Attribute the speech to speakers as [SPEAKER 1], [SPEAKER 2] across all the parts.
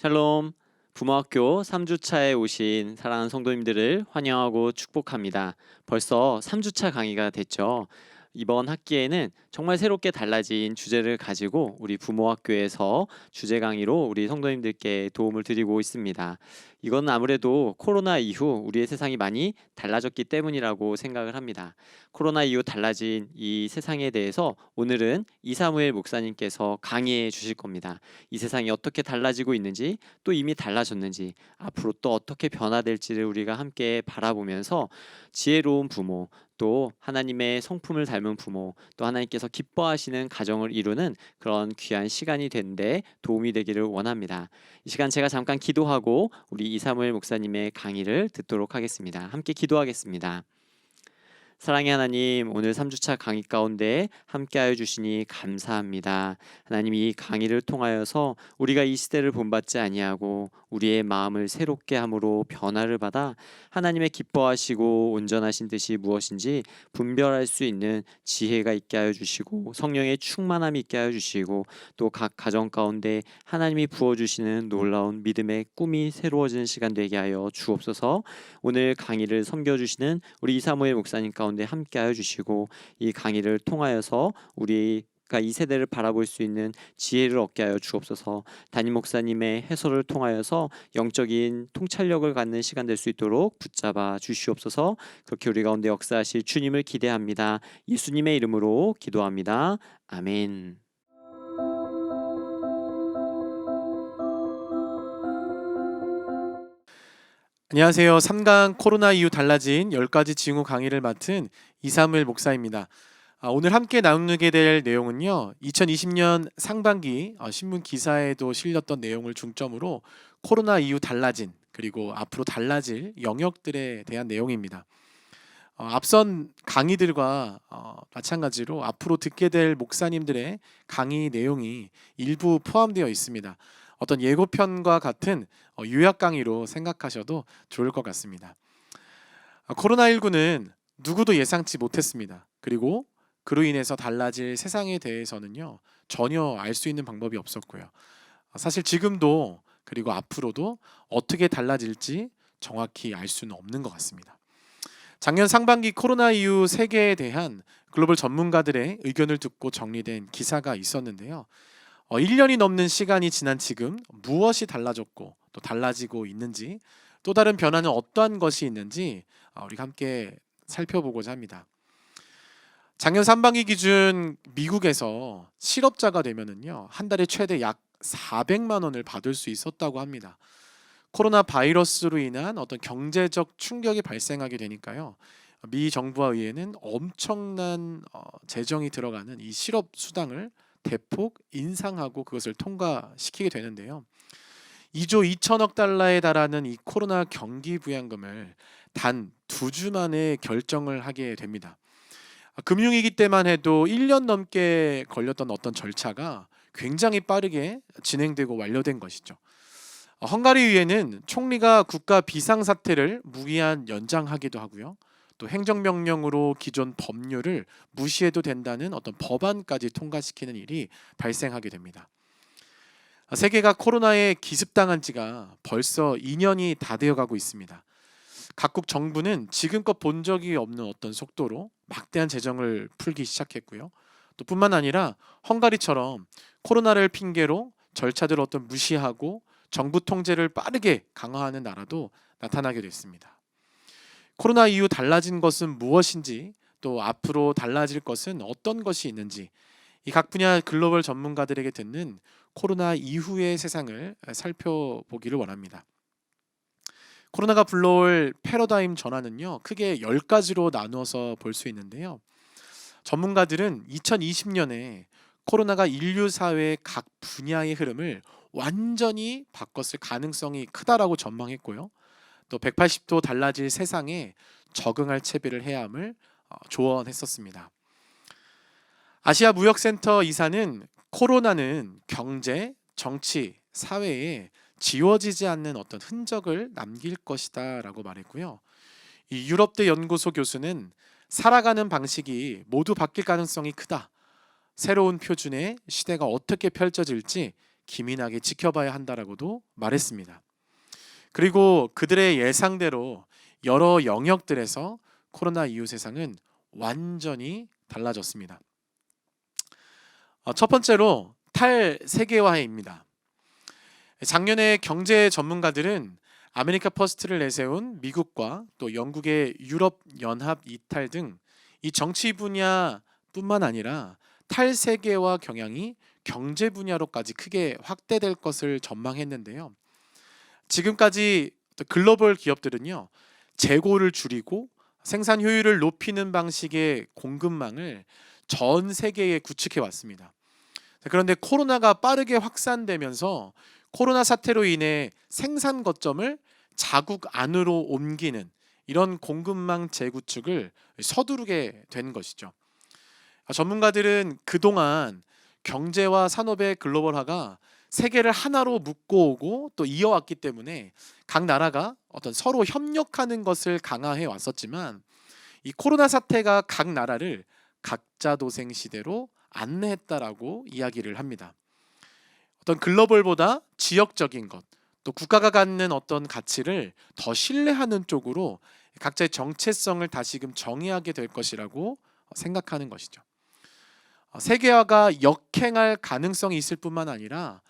[SPEAKER 1] 샬롬, 부모학교 3주차에 오신 사랑하는 성도님들을 환영하고 축복합니다. 벌써 3주차 강의가 됐죠. 이번 학기에는 정말 새롭게 달라진 주제를 가지고 우리 부모학교에서 주제 강의로 우리 성도님들께 도움을 드리고 있습니다. 이건 아무래도 코로나 이후 우리의 세상이 많이 달라졌기 때문이라고 생각을 합니다. 코로나 이후 달라진 이 세상에 대해서 오늘은 이사무엘 목사님께서 강의해 주실 겁니다. 이 세상이 어떻게 달라지고 있는지, 또 이미 달라졌는지, 앞으로 또 어떻게 변화될지를 우리가 함께 바라보면서 지혜로운 부모, 또 하나님의 성품을 닮은 부모, 또 하나님께서 기뻐하시는 가정을 이루는 그런 귀한 시간이 되는데 도움이 되기를 원합니다. 이 시간 제가 잠깐 기도하고 우리 이사무엘 목사님의 강의를 듣도록 하겠습니다. 함께 기도하겠습니다. 사랑의 하나님, 오늘 3주차 강의 가운데 함께하여 주시니 감사합니다. 하나님, 이 강의를 통하여서 우리가 이 시대를 본받지 아니하고 우리의 마음을 새롭게 함으로 변화를 받아 하나님의 기뻐하시고 온전하신 뜻이 무엇인지 분별할 수 있는 지혜가 있게 하여 주시고 성령의 충만함이 있게 하여 주시고 또 각 가정 가운데 하나님이 부어주시는 놀라운 믿음의 꿈이 새로워지는 시간 되게 하여 주옵소서. 오늘 강의를 섬겨주시는 우리 이사무엘 목사님 가운데 함께하여 주시고 이 강의를 통하여서 우리가 이 세대를 바라볼 수 있는 지혜를 얻게 하여 주옵소서. 담임 목사님의 해설을 통하여서 영적인 통찰력을 갖는 시간 될 수 있도록 붙잡아 주시옵소서. 그렇게 우리 가운데 역사하실 주님을 기대합니다. 예수님의 이름으로 기도합니다. 아멘.
[SPEAKER 2] 안녕하세요. 3강 코로나 이후 달라진 10가지 징후 강의를 맡은 이사무엘 목사입니다. 오늘 함께 나누게 될 내용은요, 2020년 상반기 신문 기사에도 실렸던 내용을 중점으로 코로나 이후 달라진, 그리고 앞으로 달라질 영역들에 대한 내용입니다. 앞선 강의들과 마찬가지로 앞으로 듣게 될 목사님들의 강의 내용이 일부 포함되어 있습니다. 어떤 예고편과 같은 요약 강의로 생각하셔도 좋을 것 같습니다. 코로나19는 누구도 예상치 못했습니다. 그리고 그로 인해서 달라질 세상에 대해서는요, 전혀 알 수 있는 방법이 없었고요. 사실 지금도 그리고 앞으로도 어떻게 달라질지 정확히 알 수는 없는 것 같습니다. 작년 상반기 코로나 이후 세계에 대한 글로벌 전문가들의 의견을 듣고 정리된 기사가 있었는데요. 1년이 넘는 시간이 지난 지금 무엇이 달라졌고 또 달라지고 있는지, 또 다른 변화는 어떠한 것이 있는지 우리가 함께 살펴보고자 합니다. 작년 상반기 기준 미국에서 실업자가 되면은요, 한 달에 최대 약 400만 원을 받을 수 있었다고 합니다. 코로나 바이러스로 인한 어떤 경제적 충격이 발생하게 되니까요, 미 정부와 의회는 엄청난 재정이 들어가는 이 실업 수당을 대폭 인상하고 그것을 통과시키게 되는데요. 2조 2천억 달러에 달하는 이 코로나 경기 부양금을 단 2주 만에 결정을 하게 됩니다. 금융위기 때만 해도 1년 넘게 걸렸던 어떤 절차가 굉장히 빠르게 진행되고 완료된 것이죠. 헝가리 의회는 총리가 국가 비상사태를 무기한 연장하기도 하고요. 또 행정명령으로 기존 법률을 무시해도 된다는 어떤 법안까지 통과시키는 일이 발생하게 됩니다. 세계가 코로나에 기습당한 지가 벌써 2년이 다 되어가고 있습니다. 각국 정부는 지금껏 본 적이 없는 어떤 속도로 막대한 재정을 풀기 시작했고요. 또 뿐만 아니라 헝가리처럼 코로나를 핑계로 절차들을 어떤 무시하고 정부 통제를 빠르게 강화하는 나라도 나타나게 됐습니다. 코로나 이후 달라진 것은 무엇인지, 또 앞으로 달라질 것은 어떤 것이 있는지, 이 각 분야 글로벌 전문가들에게 듣는 코로나 이후의 세상을 살펴보기를 원합니다. 코로나가 불러올 패러다임 전환은요, 크게 10가지로 나누어서 볼 수 있는데요. 전문가들은 2020년에 코로나가 인류 사회의 각 분야의 흐름을 완전히 바꿨을 가능성이 크다라고 전망했고요. 또 180도 달라질 세상에 적응할 채비를 해야 함을 조언했었습니다. 아시아 무역센터 이사는 코로나는 경제, 정치, 사회에 지워지지 않는 어떤 흔적을 남길 것이다 라고 말했고요. 이 유럽대 연구소 교수는 살아가는 방식이 모두 바뀔 가능성이 크다. 새로운 표준의 시대가 어떻게 펼쳐질지 기민하게 지켜봐야 한다라고도 말했습니다. 그리고 그들의 예상대로 여러 영역들에서 코로나 이후 세상은 완전히 달라졌습니다. 첫 번째로 탈세계화입니다. 작년에 경제 전문가들은 아메리카 퍼스트를 내세운 미국과 또 영국의 유럽 연합 이탈 등 이 정치 분야뿐만 아니라 탈세계화 경향이 경제 분야로까지 크게 확대될 것을 전망했는데요. 지금까지 글로벌 기업들은요, 재고를 줄이고 생산 효율을 높이는 방식의 공급망을 전 세계에 구축해 왔습니다. 그런데 코로나가 빠르게 확산되면서 코로나 사태로 인해 생산 거점을 자국 안으로 옮기는 이런 공급망 재구축을 서두르게 된 것이죠. 전문가들은 그동안 경제와 산업의 글로벌화가 세계를 하나로 묶고 오고 또 이어왔기 때문에 각 나라가 어떤 서로 협력하는 것을 강화해 왔었지만, 이 코로나 사태가 각 나라를 각자 도생 시대로 안내했다라고 이야기를 합니다. 어떤 글로벌보다 지역적인 것, 또 국가가 갖는 어떤 가치를 더 신뢰하는 쪽으로 각자의 정체성을 다시금 정의하게 될 것이라고 생각하는 것이죠. 세계화가 역행할 가능성이 있을 뿐만 아니라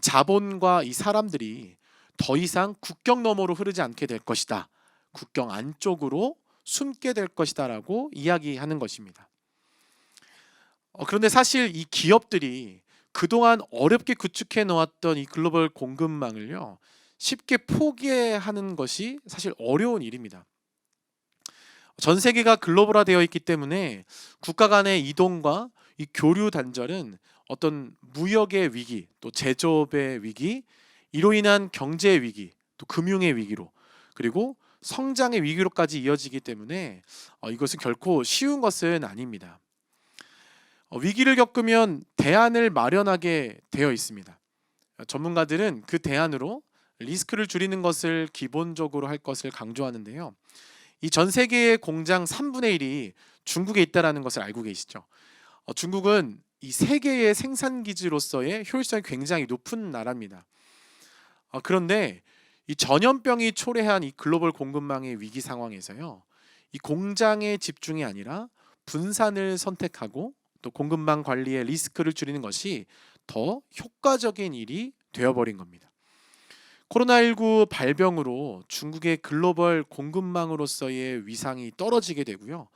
[SPEAKER 2] 자본과 이 사람들이 더 이상 국경 너머로 흐르지 않게 될 것이다, 국경 안쪽으로 숨게 될 것이다라고 이야기하는 것입니다. 그런데 사실 이 기업들이 그동안 어렵게 구축해 놓았던 이 글로벌 공급망을요, 쉽게 포기하는 것이 사실 어려운 일입니다. 전 세계가 글로벌화되어 있기 때문에 국가 간의 이동과 이 교류 단절은 어떤 무역의 위기, 또 제조업의 위기, 이로 인한 경제 위기, 또 금융의 위기로, 그리고 성장의 위기로까지 이어지기 때문에 이것은 결코 쉬운 것은 아닙니다. 위기를 겪으면 대안을 마련하게 되어 있습니다. 전문가들은 그 대안으로 리스크를 줄이는 것을 기본적으로 할 것을 강조하는데요. 이 전 세계의 공장 3분의 1이 중국에 있다라는 것을 알고 계시죠? 중국은 이 세계의 생산 기지로서의 효율성이 굉장히 높은 나라입니다. 그런데 이 전염병이 초래한 이 글로벌 공급망의 위기 상황에서요, 이 공장의 집중이 아니라 분산을 선택하고 또 공급망 관리의 리스크를 줄이는 것이 더 효과적인 일이 되어버린 겁니다. 코로나19 발병으로 중국의 글로벌 공급망으로서의 위상이 떨어지게 되고요,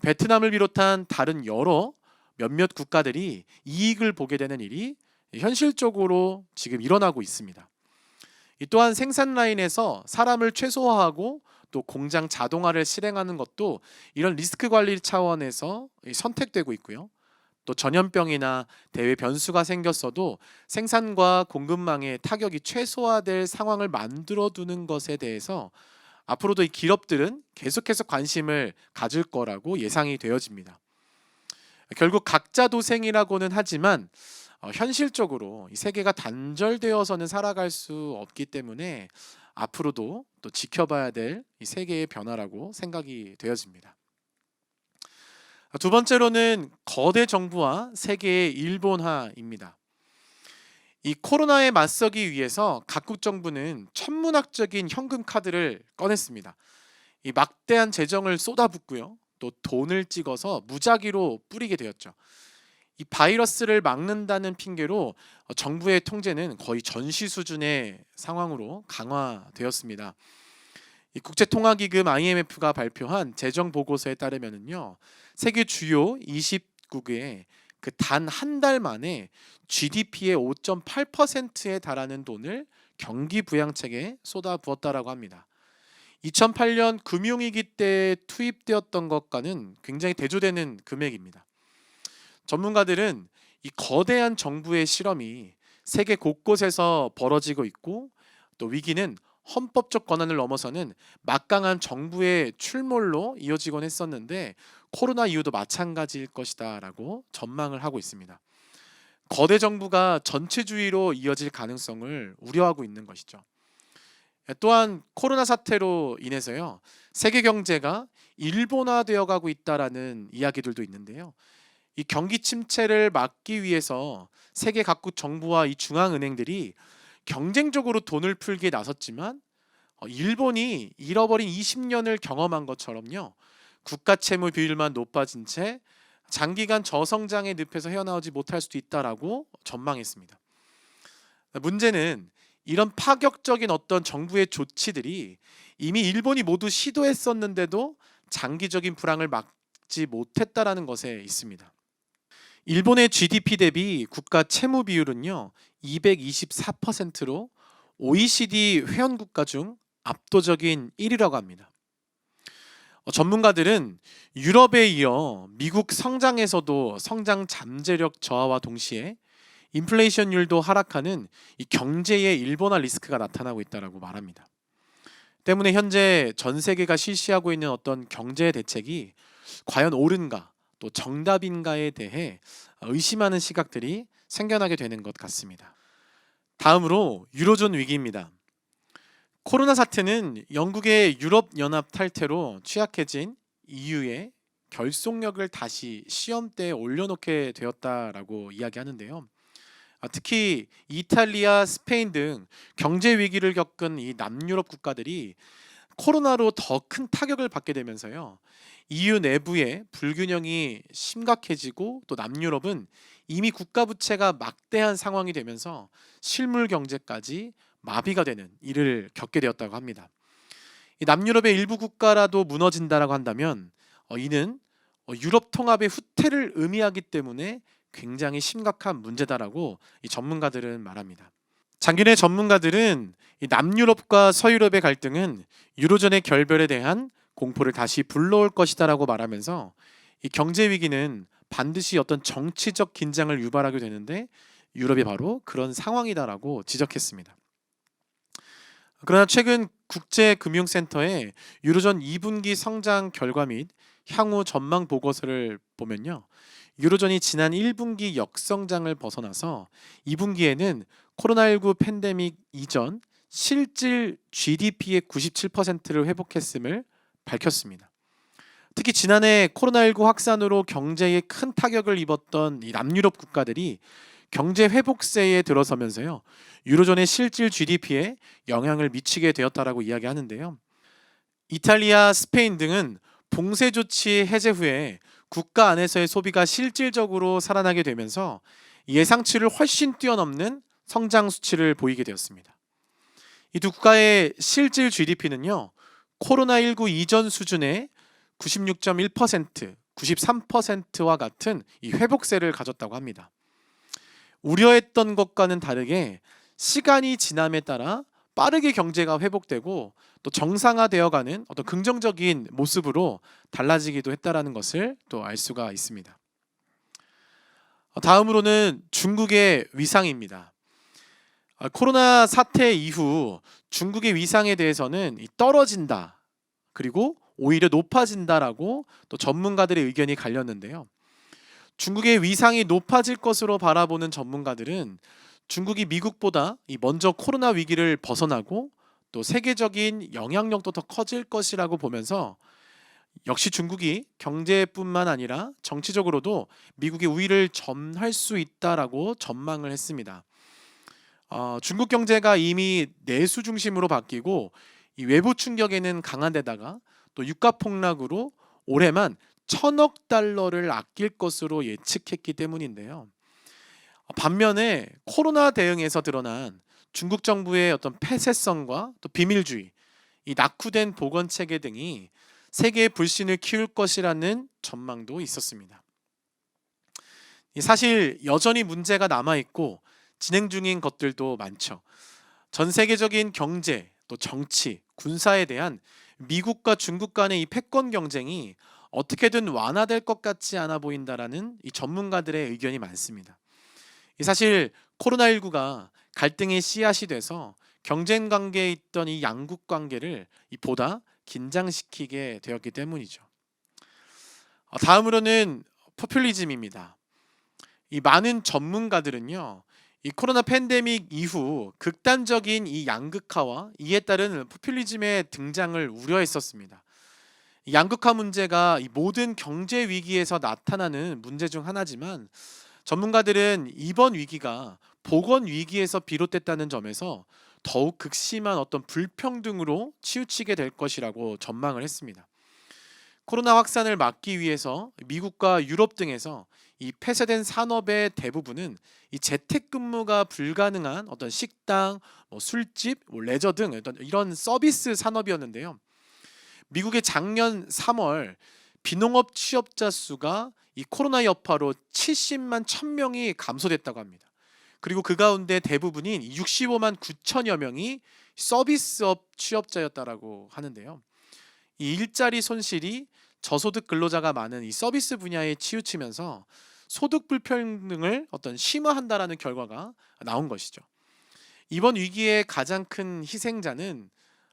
[SPEAKER 2] 베트남을 비롯한 다른 여러 몇몇 국가들이 이익을 보게 되는 일이 현실적으로 지금 일어나고 있습니다. 이 또한 생산 라인에서 사람을 최소화하고 또 공장 자동화를 실행하는 것도 이런 리스크 관리 차원에서 선택되고 있고요. 또 전염병이나 대외 변수가 생겼어도 생산과 공급망의 타격이 최소화될 상황을 만들어 두는 것에 대해서 앞으로도 이 기업들은 계속해서 관심을 가질 거라고 예상이 되어집니다. 결국 각자 도생이라고는 하지만 현실적으로 이 세계가 단절되어서는 살아갈 수 없기 때문에 앞으로도 또 지켜봐야 될 이 세계의 변화라고 생각이 되어집니다. 두 번째로는 거대 정부와 세계의 일본화입니다. 이 코로나에 맞서기 위해서 각국 정부는 천문학적인 현금 카드를 꺼냈습니다. 이 막대한 재정을 쏟아붓고요, 또 돈을 찍어서 무작위로 뿌리게 되었죠. 이 바이러스를 막는다는 핑계로 정부의 통제는 거의 전시 수준의 상황으로 강화되었습니다. 이 국제통화기금 IMF가 발표한 재정 보고서에 따르면요, 세계 주요 20국에 그 단 한 달 만에 GDP의 5.8%에 달하는 돈을 경기 부양책에 쏟아부었다라고 합니다. 2008년 금융위기 때 투입되었던 것과는 굉장히 대조되는 금액입니다. 전문가들은 이 거대한 정부의 실험이 세계 곳곳에서 벌어지고 있고, 또 위기는 헌법적 권한을 넘어서는 막강한 정부의 출몰로 이어지곤 했었는데 코로나 이후도 마찬가지일 것이다 라고 전망을 하고 있습니다. 거대 정부가 전체주의로 이어질 가능성을 우려하고 있는 것이죠. 또한 코로나 사태로 인해서요, 세계 경제가 일본화되어 가고 있다라는 이야기들도 있는데요. 이 경기 침체를 막기 위해서 세계 각국 정부와 이 중앙은행들이 경쟁적으로 돈을 풀기에 나섰지만 일본이 잃어버린 20년을 경험한 것처럼요. 국가 채무 비율만 높아진 채 장기간 저성장의 늪에서 헤어나오지 못할 수도 있다라고 전망했습니다. 문제는 이런 파격적인 어떤 정부의 조치들이 이미 일본이 모두 시도했었는데도 장기적인 불황을 막지 못했다라는 것에 있습니다. 일본의 GDP 대비 국가 채무 비율은요 224%로 OECD 회원 국가 중 압도적인 1위라고 합니다. 전문가들은 유럽에 이어 미국 성장에서도 성장 잠재력 저하와 동시에 인플레이션율도 하락하는 이 경제의 일본화 리스크가 나타나고 있다라고 말합니다. 때문에 현재 전 세계가 실시하고 있는 어떤 경제 대책이 과연 옳은가 또 정답인가에 대해 의심하는 시각들이 생겨나게 되는 것 같습니다. 다음으로 유로존 위기입니다. 코로나 사태는 영국의 유럽연합 탈퇴로 취약해진 EU의 결속력을 다시 시험대에 올려놓게 되었다라고 이야기하는데요. 특히 이탈리아, 스페인 등 경제 위기를 겪은 이 남유럽 국가들이 코로나로 더 큰 타격을 받게 되면서요. EU 내부의 불균형이 심각해지고 또 남유럽은 이미 국가 부채가 막대한 상황이 되면서 실물 경제까지 마비가 되는 일을 겪게 되었다고 합니다. 이 남유럽의 일부 국가라도 무너진다라고 한다면 이는 유럽 통합의 후퇴를 의미하기 때문에 굉장히 심각한 문제다라고 이 전문가들은 말합니다. 장기내 전문가들은 이 남유럽과 서유럽의 갈등은 유로존의 결별에 대한 공포를 다시 불러올 것이다라고 말하면서 이 경제 위기는 반드시 어떤 정치적 긴장을 유발하게 되는데 유럽이 바로 그런 상황이다라고 지적했습니다. 그러나 최근 국제금융센터의 유로존 2분기 성장 결과 및 향후 전망 보고서를 보면요. 유로존이 지난 1분기 역성장을 벗어나서 2분기에는 코로나19 팬데믹 이전 실질 GDP의 97%를 회복했음을 밝혔습니다. 특히 지난해 코로나19 확산으로 경제에 큰 타격을 입었던 이 남유럽 국가들이 경제 회복세에 들어서면서요. 유로존의 실질 GDP에 영향을 미치게 되었다라고 이야기하는데요. 이탈리아, 스페인 등은 봉쇄 조치 해제 후에 국가 안에서의 소비가 실질적으로 살아나게 되면서 예상치를 훨씬 뛰어넘는 성장 수치를 보이게 되었습니다. 이 두 국가의 실질 GDP는요. 코로나19 이전 수준의 96.1%, 93%와 같은 이 회복세를 가졌다고 합니다. 우려했던 것과는 다르게 시간이 지남에 따라 빠르게 경제가 회복되고 또 정상화되어가는 어떤 긍정적인 모습으로 달라지기도 했다라는 것을 또 알 수가 있습니다. 다음으로는 중국의 위상입니다. 코로나 사태 이후 중국의 위상에 대해서는 떨어진다 그리고 오히려 높아진다라고 또 전문가들의 의견이 갈렸는데요. 중국의 위상이 높아질 것으로 바라보는 전문가들은 중국이 미국보다 먼저 코로나 위기를 벗어나고 또 세계적인 영향력도 더 커질 것이라고 보면서 역시 중국이 경제뿐만 아니라 정치적으로도 미국의 우위를 점할 수 있다라고 전망을 했습니다. 중국 경제가 이미 내수 중심으로 바뀌고 이 외부 충격에는 강한 데다가 또 유가 폭락으로 올해만 1,000억 달러를 아낄 것으로 예측했기 때문인데요. 반면에 코로나 대응에서 드러난 중국 정부의 어떤 폐쇄성과 또 비밀주의, 이 낙후된 보건 체계 등이 세계의 불신을 키울 것이라는 전망도 있었습니다. 사실 여전히 문제가 남아 있고 진행 중인 것들도 많죠. 전 세계적인 경제, 또 정치, 군사에 대한 미국과 중국 간의 이 패권 경쟁이 어떻게든 완화될 것 같지 않아 보인다라는 이 전문가들의 의견이 많습니다. 사실 코로나19가 갈등의 씨앗이 돼서 경쟁 관계에 있던 이 양국 관계를 보다 긴장시키게 되었기 때문이죠. 다음으로는 포퓰리즘입니다. 이 많은 전문가들은요. 이 코로나 팬데믹 이후 극단적인 이 양극화와 이에 따른 포퓰리즘의 등장을 우려했었습니다. 양극화 문제가 이 모든 경제 위기에서 나타나는 문제 중 하나지만 전문가들은 이번 위기가 보건 위기에서 비롯됐다는 점에서 더욱 극심한 어떤 불평등으로 치우치게 될 것이라고 전망을 했습니다. 코로나 확산을 막기 위해서 미국과 유럽 등에서 이 폐쇄된 산업의 대부분은 이 재택근무가 불가능한 어떤 식당, 술집, 레저 등 어떤 이런 서비스 산업이었는데요. 미국의 작년 3월 비농업 취업자 수가 이 코로나 여파로 70만 1000명이 감소됐다고 합니다. 그리고 그 가운데 대부분인 65만 9천여 명이 서비스업 취업자였다라고 하는데요. 이 일자리 손실이 저소득 근로자가 많은 이 서비스 분야에 치우치면서 소득 불평등을 어떤 심화한다라는 결과가 나온 것이죠. 이번 위기의 가장 큰 희생자는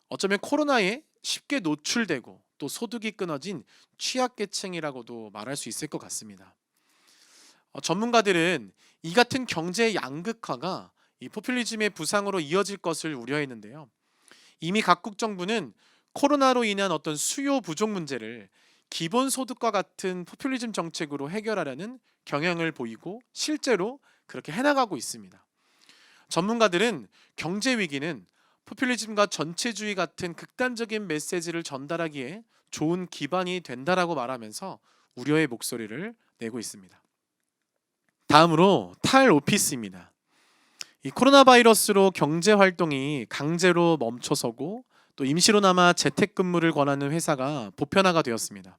[SPEAKER 2] 어쩌면 코로나에 쉽게 노출되고 또 소득이 끊어진 취약계층이라고도 말할 수 있을 것 같습니다. 전문가들은 이 같은 경제 양극화가 이 포퓰리즘의 부상으로 이어질 것을 우려했는데요. 이미 각국 정부는 코로나로 인한 어떤 수요 부족 문제를 기본소득과 같은 포퓰리즘 정책으로 해결하려는 경향을 보이고 실제로 그렇게 해나가고 있습니다. 전문가들은 경제 위기는 포퓰리즘과 전체주의 같은 극단적인 메시지를 전달하기에 좋은 기반이 된다라고 말하면서 우려의 목소리를 내고 있습니다. 다음으로 탈오피스입니다. 이 코로나 바이러스로 경제 활동이 강제로 멈춰서고 또 임시로나마 재택근무를 권하는 회사가 보편화가 되었습니다.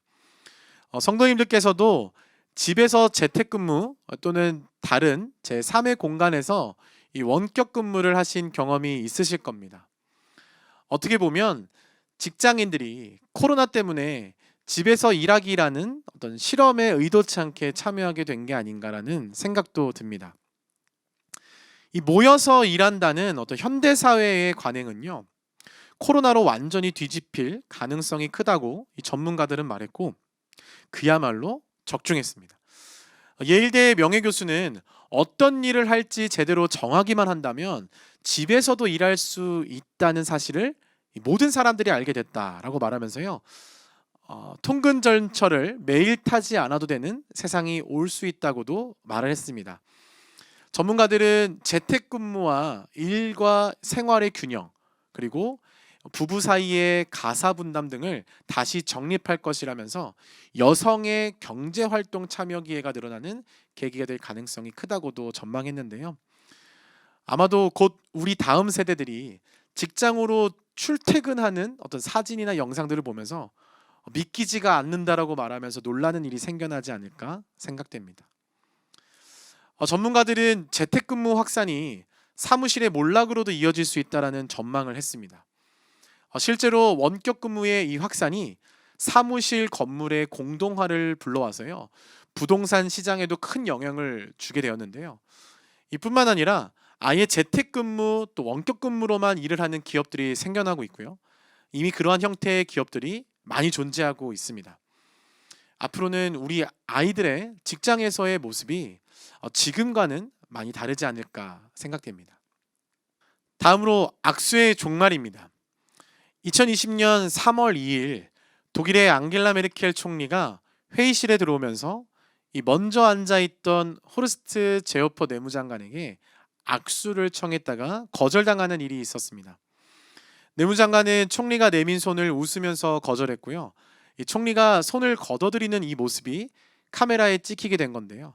[SPEAKER 2] 성도님들께서도 집에서 재택근무 또는 다른 제3의 공간에서 이 원격 근무를 하신 경험이 있으실 겁니다. 어떻게 보면 직장인들이 코로나 때문에 집에서 일하기라는 어떤 실험에 의도치 않게 참여하게 된 게 아닌가라는 생각도 듭니다. 이 모여서 일한다는 어떤 현대 사회의 관행은요, 코로나로 완전히 뒤집힐 가능성이 크다고 이 전문가들은 말했고 그야말로 적중했습니다. 예일대 명예교수는 어떤 일을 할지 제대로 정하기만 한다면 집에서도 일할 수 있다는 사실을 모든 사람들이 알게 됐다라고 말하면서요. 통근전철을 매일 타지 않아도 되는 세상이 올 수 있다고도 말을 했습니다. 전문가들은 재택근무와 일과 생활의 균형 그리고 부부 사이의 가사 분담 등을 다시 정립할 것이라면서 여성의 경제활동 참여 기회가 늘어나는 계기가 될 가능성이 크다고도 전망했는데요. 아마도 곧 우리 다음 세대들이 직장으로 출퇴근하는 어떤 사진이나 영상들을 보면서 믿기지가 않는다라고 말하면서 놀라는 일이 생겨나지 않을까 생각됩니다. 전문가들은 재택근무 확산이 사무실의 몰락으로도 이어질 수 있다라는 전망을 했습니다. 실제로 원격 근무의 이 확산이 사무실 건물의 공동화를 불러와서요. 부동산 시장에도 큰 영향을 주게 되었는데요. 이뿐만 아니라 아예 재택근무 또 원격근무로만 일을 하는 기업들이 생겨나고 있고요. 이미 그러한 형태의 기업들이 많이 존재하고 있습니다. 앞으로는 우리 아이들의 직장에서의 모습이 지금과는 많이 다르지 않을까 생각됩니다. 다음으로 악수의 종말입니다. 2020년 3월 2일 독일의 앙겔라 메르켈 총리가 회의실에 들어오면서 이 먼저 앉아있던 호르스트 제오퍼 내무장관에게 악수를 청했다가 거절당하는 일이 있었습니다. 내무장관은 총리가 내민 손을 웃으면서 거절했고요. 이 총리가 손을 걷어들이는 이 모습이 카메라에 찍히게 된 건데요.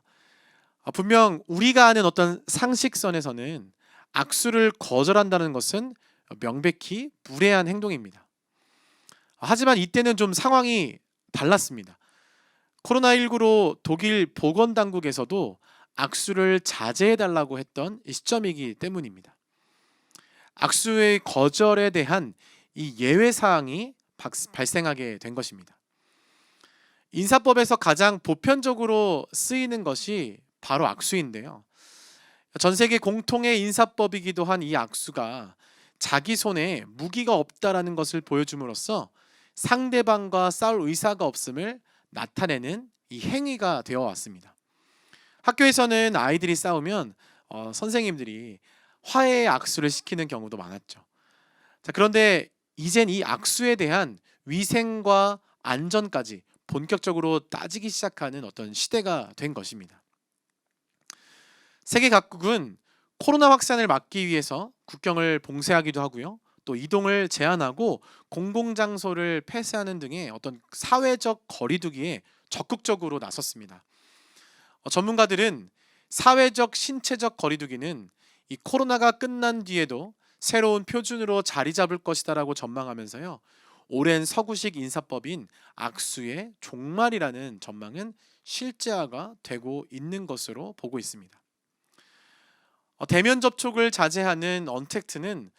[SPEAKER 2] 분명 우리가 아는 어떤 상식선에서는 악수를 거절한다는 것은 명백히 무례한 행동입니다. 하지만 이때는 좀 상황이 달랐습니다. 코로나19로 독일 보건당국에서도 악수를 자제해달라고 했던 시점이기 때문입니다. 악수의 거절에 대한 이 예외 사항이 발생하게 된 것입니다. 인사법에서 가장 보편적으로 쓰이는 것이 바로 악수인데요. 전 세계 공통의 인사법이기도 한 이 악수가 자기 손에 무기가 없다라는 것을 보여줌으로써 상대방과 싸울 의사가 없음을 나타내는 이 행위가 되어 왔습니다. 학교에서는 아이들이 싸우면 선생님들이 화해의 악수를 시키는 경우도 많았죠. 그런데 이젠 이 악수에 대한 위생과 안전까지 본격적으로 따지기 시작하는 어떤 시대가 된 것입니다. 세계 각국은 코로나 확산을 막기 위해서 국경을 봉쇄하기도 하고요. 또 이동을 제한하고 공공장소를 폐쇄하는 등의 어떤 사회적 거리두기에 적극적으로 나섰습니다. 전문가들은 사회적 신체적 거리두기는 이 코로나가 끝난 뒤에도 새로운 표준으로 자리 잡을 것이다라고 전망하면서요. 오랜 서구식 인사법인 악수의 종말이라는 전망은 실제화가 되고 있는 것으로 보고 있습니다. 대면 접촉을 자제하는 언택트는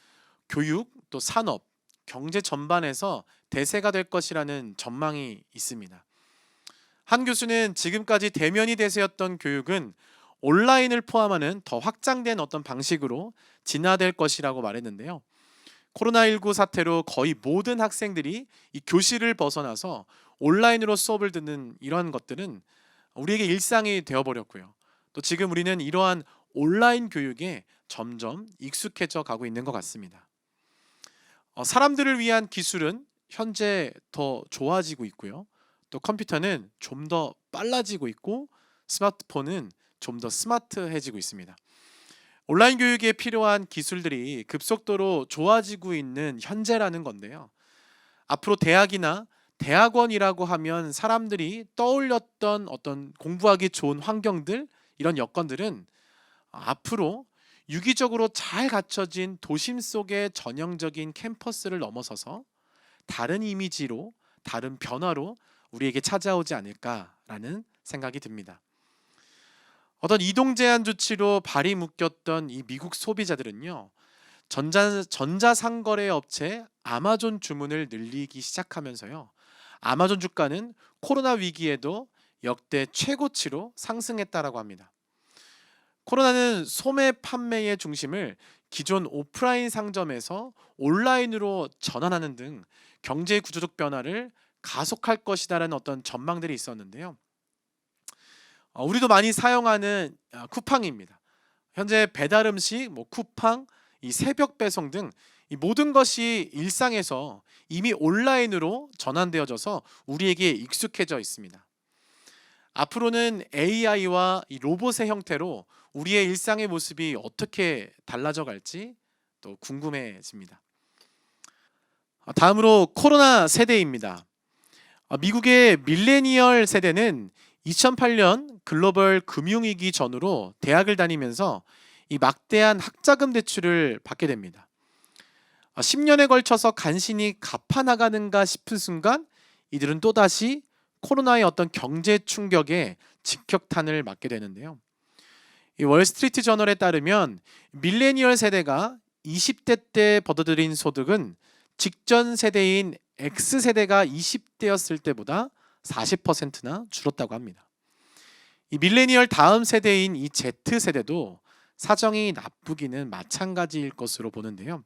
[SPEAKER 2] 교육, 또 산업, 경제 전반에서 대세가 될 것이라는 전망이 있습니다. 한 교수는 지금까지 대면이 대세였던 교육은 온라인을 포함하는 더 확장된 어떤 방식으로 진화될 것이라고 말했는데요. 코로나19 사태로 거의 모든 학생들이 이 교실을 벗어나서 온라인으로 수업을 듣는 이러한 것들은 우리에게 일상이 되어버렸고요. 또 지금 우리는 이러한 온라인 교육에 점점 익숙해져 가고 있는 것 같습니다. 사람들을 위한 기술은 현재 더 좋아지고 있고요. 또 컴퓨터는 좀 더 빨라지고 있고 스마트폰은 좀 더 스마트해지고 있습니다. 온라인 교육에 필요한 기술들이 급속도로 좋아지고 있는 현재라는 건데요. 앞으로 대학이나 대학원이라고 하면 사람들이 떠올렸던 어떤 공부하기 좋은 환경들, 이런 여건들은 앞으로 유기적으로 잘 갖춰진 도심 속의 전형적인 캠퍼스를 넘어서서 다른 이미지로, 다른 변화로 우리에게 찾아오지 않을까라는 생각이 듭니다. 어떤 이동 제한 조치로 발이 묶였던 이 미국 소비자들은요, 전자상거래 업체 아마존 주문을 늘리기 시작하면서요, 아마존 주가는 코로나 위기에도 역대 최고치로 상승했다라고 합니다. 코로나는 소매 판매의 중심을 기존 오프라인 상점에서 온라인으로 전환하는 등 경제 구조적 변화를 가속할 것이다라는 어떤 전망들이 있었는데요. 우리도 많이 사용하는 쿠팡입니다. 현재 배달 음식, 쿠팡, 이 새벽 배송 등 이 모든 것이 일상에서 이미 온라인으로 전환되어져서 우리에게 익숙해져 있습니다. 앞으로는 AI와 이 로봇의 형태로 우리의 일상의 모습이 어떻게 달라져 갈지 또 궁금해집니다. 다음으로 코로나 세대입니다. 미국의 밀레니얼 세대는 2008년 글로벌 금융위기 전후로 대학을 다니면서 이 막대한 학자금 대출을 받게 됩니다. 10년에 걸쳐서 간신히 갚아나가는가 싶은 순간 이들은 또다시 코로나의 어떤 경제 충격에 직격탄을 맞게 되는데요. 이 월스트리트 저널에 따르면 밀레니얼 세대가 20대 때 벌어들인 소득은 직전 세대인 X세대가 20대였을 때보다 40%나 줄었다고 합니다. 이 밀레니얼 다음 세대인 이 Z세대도 사정이 나쁘기는 마찬가지일 것으로 보는데요.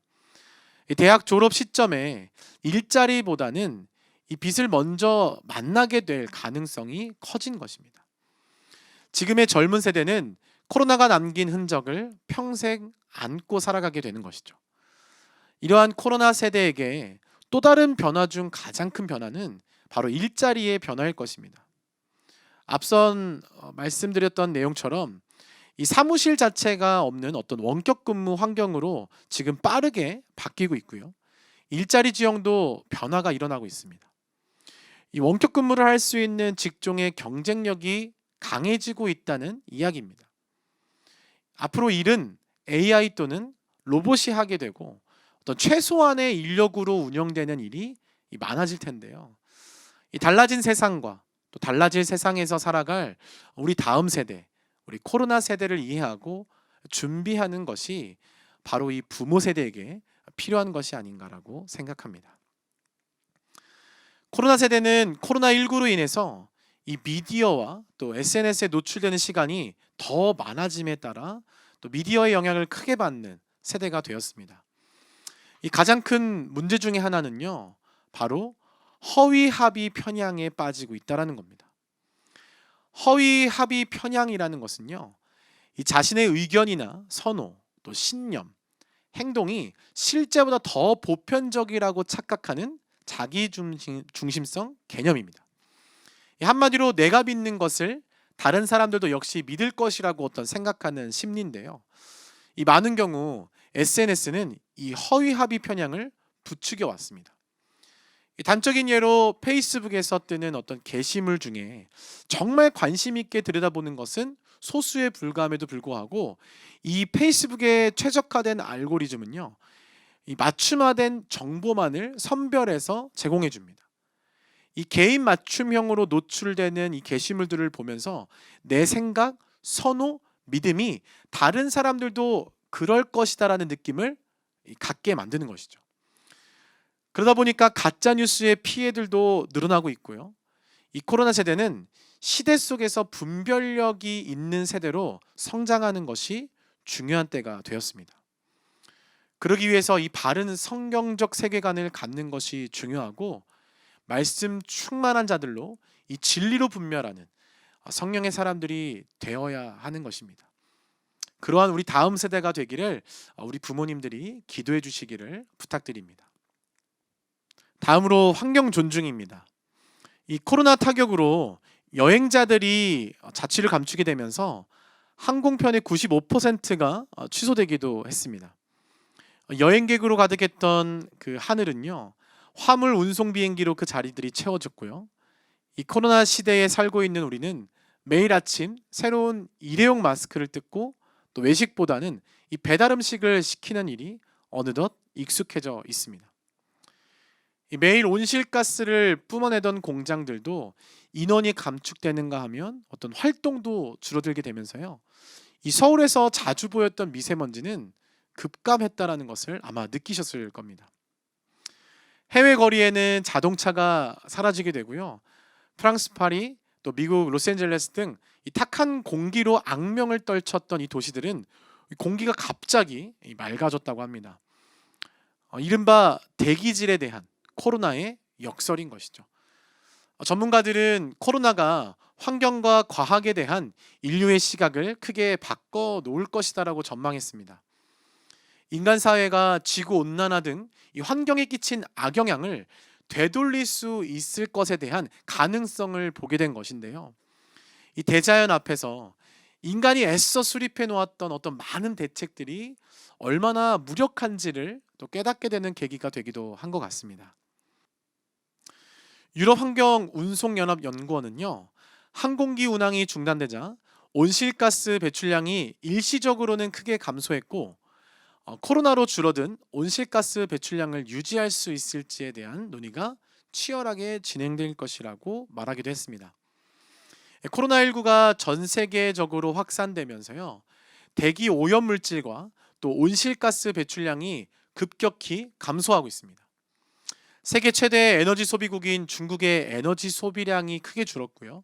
[SPEAKER 2] 이 대학 졸업 시점에 일자리보다는 이 빚을 먼저 만나게 될 가능성이 커진 것입니다. 지금의 젊은 세대는 코로나가 남긴 흔적을 평생 안고 살아가게 되는 것이죠. 이러한 코로나 세대에게 또 다른 변화 중 가장 큰 변화는 바로 일자리의 변화일 것입니다. 앞선 말씀드렸던 내용처럼 이 사무실 자체가 없는 어떤 원격 근무 환경으로 지금 빠르게 바뀌고 있고요. 일자리 지형도 변화가 일어나고 있습니다. 이 원격 근무를 할 수 있는 직종의 경쟁력이 강해지고 있다는 이야기입니다. 앞으로 일은 AI 또는 로봇이 하게 되고 어떤 최소한의 인력으로 운영되는 일이 많아질 텐데요. 이 달라진 세상과 또 달라질 세상에서 살아갈 우리 다음 세대, 우리 코로나 세대를 이해하고 준비하는 것이 바로 이 부모 세대에게 필요한 것이 아닌가라고 생각합니다. 코로나 세대는 코로나19로 인해서 이 미디어와 또 SNS에 노출되는 시간이 더 많아짐에 따라 또 미디어의 영향을 크게 받는 세대가 되었습니다. 이 가장 큰 문제 중에 하나는요, 바로 허위 합의 편향에 빠지고 있다라는 겁니다. 허위 합의 편향이라는 것은요, 이 자신의 의견이나 선호, 또 신념, 행동이 실제보다 더 보편적이라고 착각하는 자기 중심성 개념입니다. 한마디로 내가 믿는 것을 다른 사람들도 역시 믿을 것이라고 어떤 생각하는 심리인데요. 이 많은 경우 SNS는 이 허위 합의 편향을 부추겨 왔습니다. 단적인 예로 페이스북에서 뜨는 어떤 게시물 중에 정말 관심 있게 들여다보는 것은 소수에 불과함에도 불구하고 이 페이스북의 최적화된 알고리즘은요, 이 맞춤화된 정보만을 선별해서 제공해 줍니다. 이 개인 맞춤형으로 노출되는 이 게시물들을 보면서 내 생각, 선호, 믿음이 다른 사람들도 그럴 것이다라는 느낌을 갖게 만드는 것이죠. 그러다 보니까 가짜 뉴스의 피해들도 늘어나고 있고요. 이 코로나 세대는 시대 속에서 분별력이 있는 세대로 성장하는 것이 중요한 때가 되었습니다. 그러기 위해서 이 바른 성경적 세계관을 갖는 것이 중요하고, 말씀 충만한 자들로 이 진리로 분별하는 성령의 사람들이 되어야 하는 것입니다. 그러한 우리 다음 세대가 되기를 우리 부모님들이 기도해 주시기를 부탁드립니다. 다음으로 환경 존중입니다. 이 코로나 타격으로 여행자들이 자취를 감추게 되면서 항공편의 95%가 취소되기도 했습니다. 여행객으로 가득했던 그 하늘은요, 화물 운송 비행기로 그 자리들이 채워졌고요. 이 코로나 시대에 살고 있는 우리는 매일 아침 새로운 일회용 마스크를 뜯고 또 외식보다는 이 배달 음식을 시키는 일이 어느덧 익숙해져 있습니다. 매일 온실가스를 뿜어내던 공장들도 인원이 감축되는가 하면 어떤 활동도 줄어들게 되면서요, 이 서울에서 자주 보였던 미세먼지는 급감했다라는 것을 아마 느끼셨을 겁니다. 해외 거리에는 자동차가 사라지게 되고요, 프랑스 파리, 또 미국 로스앤젤레스 등 이 탁한 공기로 악명을 떨쳤던 이 도시들은 공기가 갑자기 맑아졌다고 합니다. 이른바 대기질에 대한 코로나의 역설인 것이죠. 전문가들은 코로나가 환경과 과학에 대한 인류의 시각을 크게 바꿔 놓을 것이다라고 전망했습니다. 인간 사회가 지구 온난화 등 이 환경에 끼친 악영향을 되돌릴 수 있을 것에 대한 가능성을 보게 된 것인데요. 이 대자연 앞에서 인간이 애써 수립해 놓았던 어떤 많은 대책들이 얼마나 무력한지를 또 깨닫게 되는 계기가 되기도 한 것 같습니다. 유럽환경운송연합연구원은요, 항공기 운항이 중단되자 온실가스 배출량이 일시적으로는 크게 감소했고, 코로나로 줄어든 온실가스 배출량을 유지할 수 있을지에 대한 논의가 치열하게 진행될 것이라고 말하기도 했습니다. 코로나19가 전 세계적으로 확산되면서요, 대기 오염 물질과 또 온실가스 배출량이 급격히 감소하고 있습니다. 세계 최대 에너지 소비국인 중국의 에너지 소비량이 크게 줄었고요.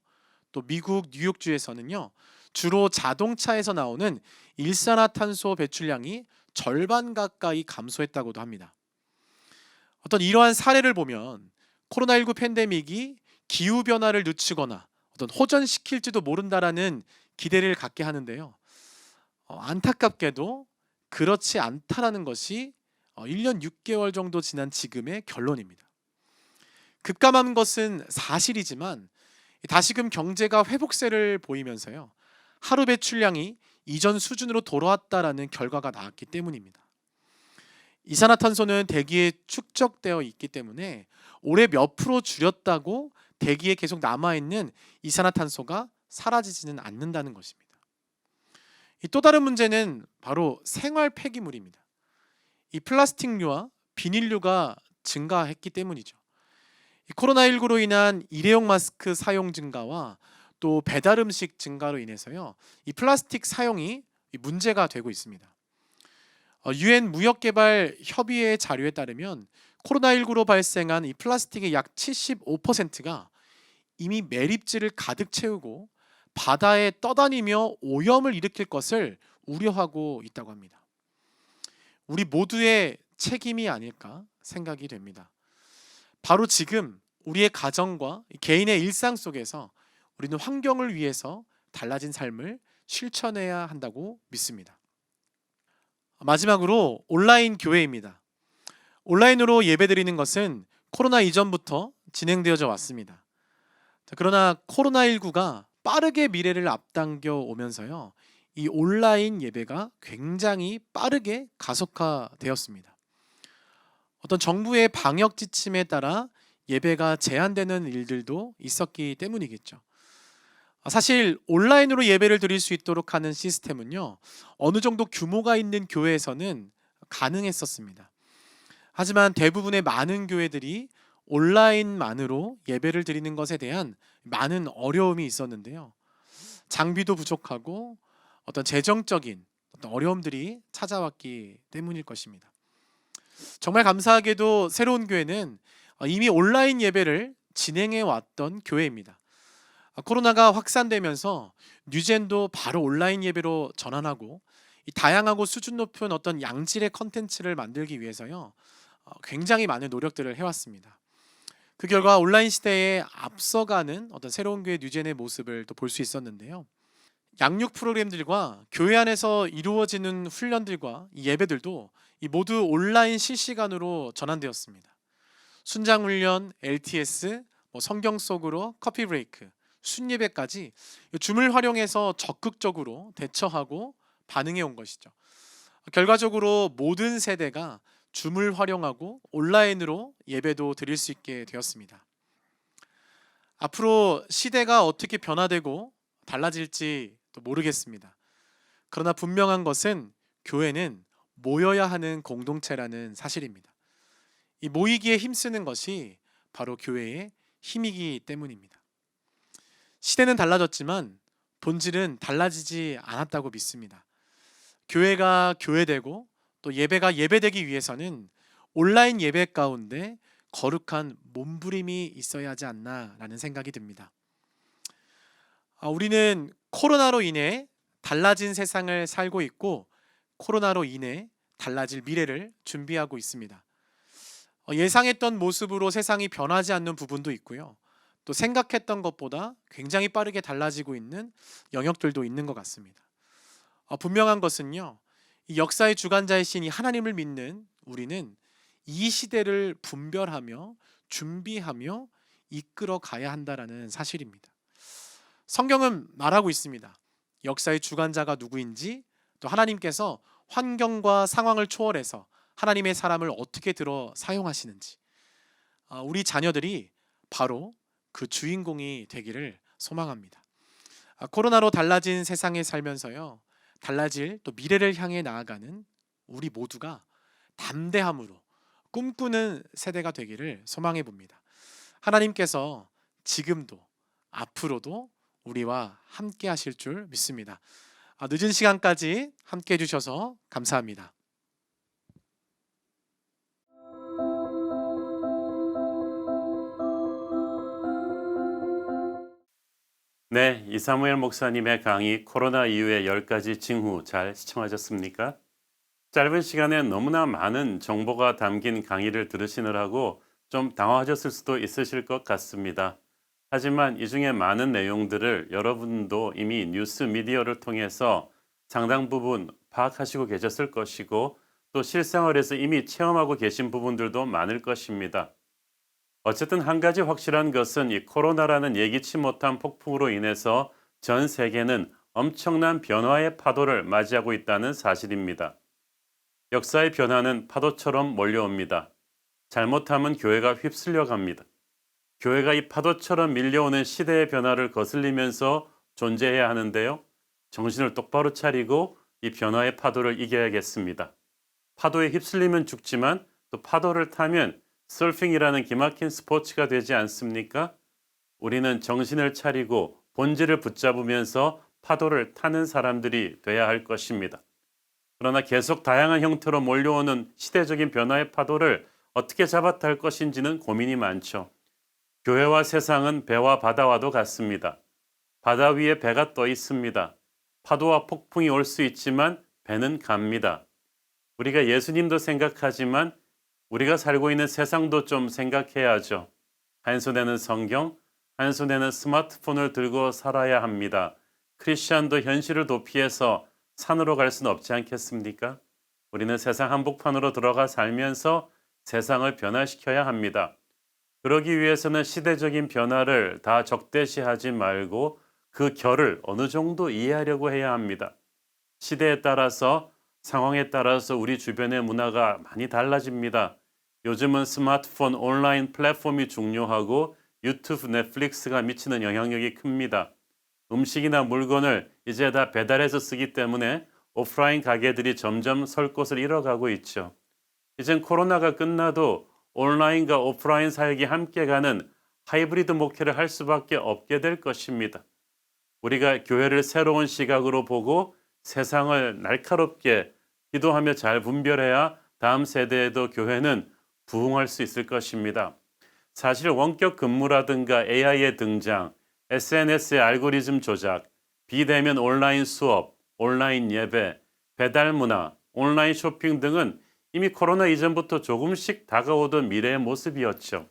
[SPEAKER 2] 또 미국 뉴욕주에서는요, 주로 자동차에서 나오는 일산화탄소 배출량이 절반 가까이 감소했다고도 합니다. 어떤 이러한 사례를 보면 코로나19 팬데믹이 기후 변화를 늦추거나 어떤 호전시킬지도 모른다라는 기대를 갖게 하는데요. 안타깝게도 그렇지 않다라는 것이 1년 6개월 정도 지난 지금의 결론입니다. 급감한 것은 사실이지만 다시금 경제가 회복세를 보이면서요, 하루 배출량이 이전 수준으로 돌아왔다라는 결과가 나왔기 때문입니다. 이산화탄소는 대기에 축적되어 있기 때문에 올해 몇 프로 줄였다고 대기에 계속 남아있는 이산화탄소가 사라지지는 않는다는 것입니다. 또 다른 문제는 바로 생활 폐기물입니다. 이 플라스틱류와 비닐류가 증가했기 때문이죠. 코로나19로 인한 일회용 마스크 사용 증가와 또 배달 음식 증가로 인해서요, 이 플라스틱 사용이 문제가 되고 있습니다. 유엔 무역개발 협의회 자료에 따르면 코로나19로 발생한 이 플라스틱의 약 75%가 이미 매립지를 가득 채우고 바다에 떠다니며 오염을 일으킬 것을 우려하고 있다고 합니다. 우리 모두의 책임이 아닐까 생각이 됩니다. 바로 지금 우리의 가정과 개인의 일상 속에서 우리는 환경을 위해서 달라진 삶을 실천해야 한다고 믿습니다. 마지막으로 온라인 교회입니다. 온라인으로 예배드리는 것은 코로나 이전부터 진행되어져 왔습니다. 자, 그러나 코로나19가 빠르게 미래를 앞당겨 오면서요. 이 온라인 예배가 굉장히 빠르게 가속화되었습니다. 어떤 정부의 방역 지침에 따라 예배가 제한되는 일들도 있었기 때문이겠죠. 사실 온라인으로 예배를 드릴 수 있도록 하는 시스템은요. 어느 정도 규모가 있는 교회에서는 가능했었습니다. 하지만 대부분의 많은 교회들이 온라인만으로 예배를 드리는 것에 대한 많은 어려움이 있었는데요. 장비도 부족하고 어떤 재정적인 어떤 어려움들이 찾아왔기 때문일 것입니다. 정말 감사하게도 새로운 교회는 이미 온라인 예배를 진행해 왔던 교회입니다. 코로나가 확산되면서 뉴젠도 바로 온라인 예배로 전환하고 이 다양하고 수준 높은 어떤 양질의 컨텐츠를 만들기 위해서요. 굉장히 많은 노력들을 해왔습니다. 그 결과 온라인 시대에 앞서가는 어떤 새로운 교회 뉴젠의 모습을 또 볼 수 있었는데요. 양육 프로그램들과 교회 안에서 이루어지는 훈련들과 이 예배들도 이 모두 온라인 실시간으로 전환되었습니다. 순장 훈련, LTS, 성경 속으로 커피 브레이크, 순예배까지 줌을 활용해서 적극적으로 대처하고 반응해 온 것이죠. 결과적으로 모든 세대가 줌을 활용하고 온라인으로 예배도 드릴 수 있게 되었습니다. 앞으로 시대가 어떻게 변화되고 달라질지 또 모르겠습니다. 그러나 분명한 것은 교회는 모여야 하는 공동체라는 사실입니다. 이 모이기에 힘쓰는 것이 바로 교회의 힘이기 때문입니다. 시대는 달라졌지만 본질은 달라지지 않았다고 믿습니다. 교회가 교회되고 또 예배가 예배되기 위해서는 온라인 예배 가운데 거룩한 몸부림이 있어야 하지 않나라는 생각이 듭니다. 우리는 코로나로 인해 달라진 세상을 살고 있고 코로나로 인해 달라질 미래를 준비하고 있습니다. 예상했던 모습으로 세상이 변하지 않는 부분도 있고요. 또 생각했던 것보다 굉장히 빠르게 달라지고 있는 영역들도 있는 것 같습니다. 분명한 것은요. 이 역사의 주관자이신 이 하나님을 믿는 우리는 이 시대를 분별하며 준비하며 이끌어 가야 한다라는 사실입니다. 성경은 말하고 있습니다. 역사의 주관자가 누구인지 또 하나님께서 환경과 상황을 초월해서 하나님의 사람을 어떻게 들어 사용하시는지 우리 자녀들이 바로 그 주인공이 되기를 소망합니다. 코로나로 달라진 세상에 살면서요. 달라질 또 미래를 향해 나아가는 우리 모두가 담대함으로 꿈꾸는 세대가 되기를 소망해 봅니다. 하나님께서 지금도 앞으로도 우리와 함께 하실 줄 믿습니다. 늦은 시간까지 함께 해주셔서 감사합니다.
[SPEAKER 3] 네, 이사무엘 목사님의 강의 코로나 이후의 10가지 징후 잘 시청하셨습니까? 짧은 시간에 너무나 많은 정보가 담긴 강의를 들으시느라고 좀 당황하셨을 수도 있으실 것 같습니다. 하지만 이 중에 많은 내용들을 여러분도 이미 뉴스 미디어를 통해서 상당 부분 파악하시고 계셨을 것이고 또 실생활에서 이미 체험하고 계신 부분들도 많을 것입니다. 어쨌든 한 가지 확실한 것은 이 코로나라는 예기치 못한 폭풍으로 인해서 전 세계는 엄청난 변화의 파도를 맞이하고 있다는 사실입니다. 역사의 변화는 파도처럼 몰려옵니다. 잘못하면 교회가 휩쓸려 갑니다. 교회가 이 파도처럼 밀려오는 시대의 변화를 거슬리면서 존재해야 하는데요. 정신을 똑바로 차리고 이 변화의 파도를 이겨야겠습니다. 파도에 휩쓸리면 죽지만 또 파도를 타면 서핑이라는 기막힌 스포츠가 되지 않습니까? 우리는 정신을 차리고 본질을 붙잡으면서 파도를 타는 사람들이 돼야 할 것입니다. 그러나 계속 다양한 형태로 몰려오는 시대적인 변화의 파도를 어떻게 잡아탈 것인지는 고민이 많죠. 교회와 세상은 배와 바다와도 같습니다. 바다 위에 배가 떠 있습니다. 파도와 폭풍이 올 수 있지만 배는 갑니다. 우리가 예수님도 생각하지만 우리가 살고 있는 세상도 좀 생각해야죠. 한 손에는 성경, 한 손에는 스마트폰을 들고 살아야 합니다. 크리스천도 현실을 도피해서 산으로 갈 수는 없지 않겠습니까? 우리는 세상 한복판으로 들어가 살면서 세상을 변화시켜야 합니다. 그러기 위해서는 시대적인 변화를 다 적대시하지 말고 그 결을 어느 정도 이해하려고 해야 합니다. 시대에 따라서 상황에 따라서 우리 주변의 문화가 많이 달라집니다. 요즘은 스마트폰 온라인 플랫폼이 중요하고 유튜브, 넷플릭스가 미치는 영향력이 큽니다. 음식이나 물건을 이제 다 배달해서 쓰기 때문에 오프라인 가게들이 점점 설 곳을 잃어가고 있죠. 이젠 코로나가 끝나도 온라인과 오프라인 사역이 함께 가는 하이브리드 목회를 할 수밖에 없게 될 것입니다. 우리가 교회를 새로운 시각으로 보고 세상을 날카롭게 기도하며 잘 분별해야 다음 세대에도 교회는 부흥할 수 있을 것입니다. 사실 원격 근무라든가 AI의 등장, SNS의 알고리즘 조작, 비대면 온라인 수업, 온라인 예배, 배달 문화, 온라인 쇼핑 등은 이미 코로나 이전부터 조금씩 다가오던 미래의 모습이었죠.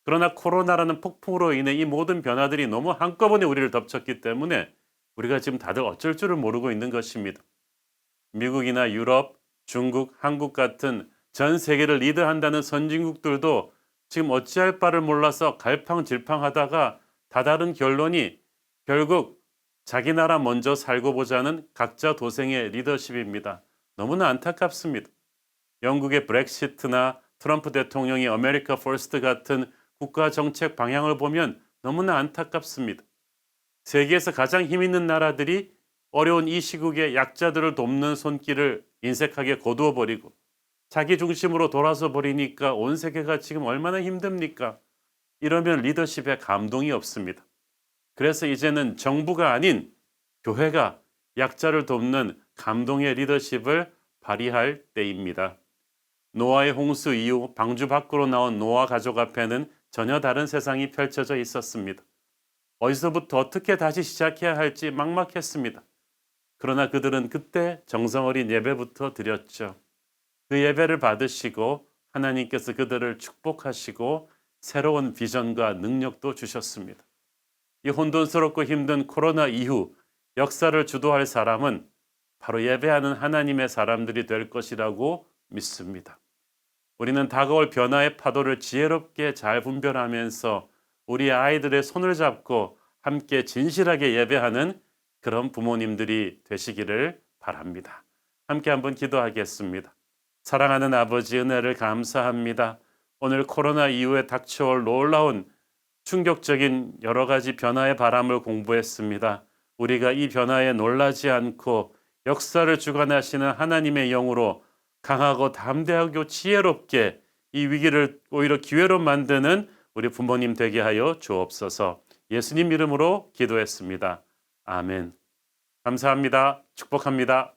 [SPEAKER 3] 그러나 코로나라는 폭풍으로 인해 이 모든 변화들이 너무 한꺼번에 우리를 덮쳤기 때문에 우리가 지금 다들 어쩔 줄을 모르고 있는 것입니다. 미국이나 유럽, 중국, 한국 같은 전 세계를 리드한다는 선진국들도 지금 어찌할 바를 몰라서 갈팡질팡하다가 다다른 결론이 결국 자기 나라 먼저 살고 보자는 각자 도생의 리더십입니다. 너무나 안타깝습니다. 영국의 브렉시트나 트럼프 대통령이 아메리카 퍼스트 같은 국가 정책 방향을 보면 너무나 안타깝습니다. 세계에서 가장 힘 있는 나라들이 어려운 이 시국에 약자들을 돕는 손길을 인색하게 거두어 버리고 자기 중심으로 돌아서 버리니까 온 세계가 지금 얼마나 힘듭니까? 이러면 리더십에 감동이 없습니다. 그래서 이제는 정부가 아닌 교회가 약자를 돕는 감동의 리더십을 발휘할 때입니다. 노아의 홍수 이후 방주 밖으로 나온 노아 가족 앞에는 전혀 다른 세상이 펼쳐져 있었습니다. 어디서부터 어떻게 다시 시작해야 할지 막막했습니다. 그러나 그들은 그때 정성어린 예배부터 드렸죠. 그 예배를 받으시고 하나님께서 그들을 축복하시고 새로운 비전과 능력도 주셨습니다. 이 혼돈스럽고 힘든 코로나 이후 역사를 주도할 사람은 바로 예배하는 하나님의 사람들이 될 것이라고 믿습니다. 우리는 다가올 변화의 파도를 지혜롭게 잘 분별하면서 우리 아이들의 손을 잡고 함께 진실하게 예배하는 그런 부모님들이 되시기를 바랍니다. 함께 한번 기도하겠습니다. 사랑하는 아버지, 은혜를 감사합니다. 오늘 코로나 이후에 닥쳐올 놀라운 충격적인 여러 가지 변화의 바람을 공부했습니다. 우리가 이 변화에 놀라지 않고 역사를 주관하시는 하나님의 영으로 강하고 담대하고 지혜롭게 이 위기를 오히려 기회로 만드는 우리 부모님 되게 하여 주옵소서. 예수님 이름으로 기도했습니다. 아멘. 감사합니다. 축복합니다.